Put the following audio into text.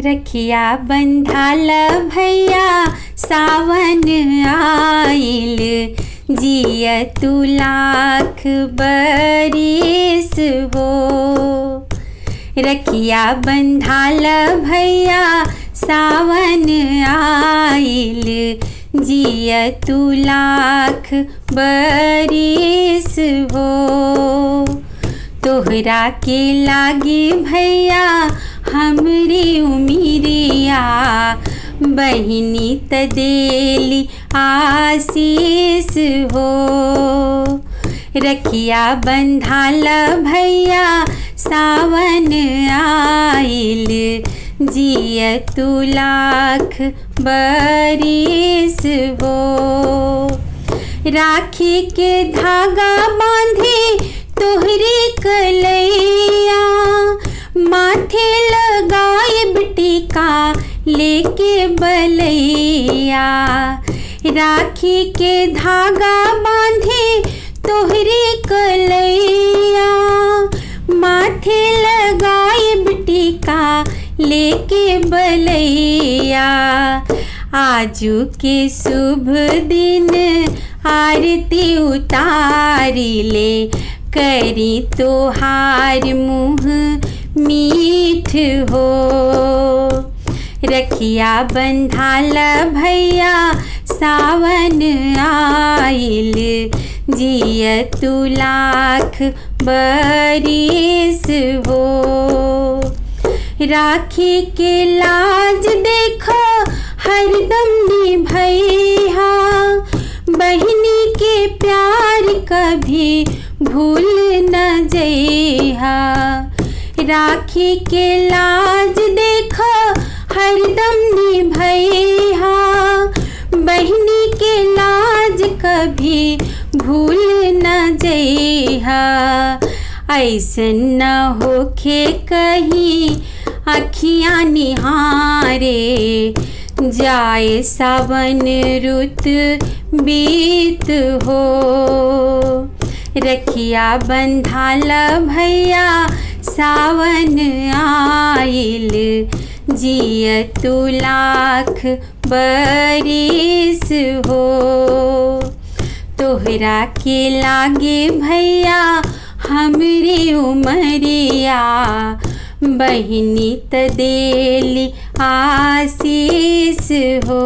रखिया बंधाल भैया सावन आइल, जिया तू लाख बरिस हो। रखिया बंधाल भैया सावन आइल, जिया तू लाख बरिस हो। तोहरा के लागी भैया हमरी उमिरिया, बहिनी त देली आशीष हो। रखिया बंधाल भैया सावन आइल, जिया तू लाख बरिस हो। राखी के धागा बांधी तोहरी कलैया, माथे लगाए टीका लेके बलैया। राखी के धागा बांधे तोहरी कलैया, माथे लगाए टीका लेके बलैया। आजू के शुभ दिन आरती उतारी ले, करी तोहार मुँह मीठ हो। रखिया बंधाल भैया सावन आइल, जिया तू लाख बरिस हो। राखी के लाज देखो हरदम निभैया, बहिनी के प्यार कभी भूल न जइहा। राखी के लाज देखो हरदम निभैया, बहिनी के लाज कभी भूल न जइहा। ऐसन न होखे कहीं अखियाँ निहारे, जाए सावन रुत बीत हो। रखिया बंधाल भैया सावन आइल, जिया तू लाख बरिस हो। तोहरा के लागे भैया हमरी उमरिया, बहिनी त देली आशीष हो।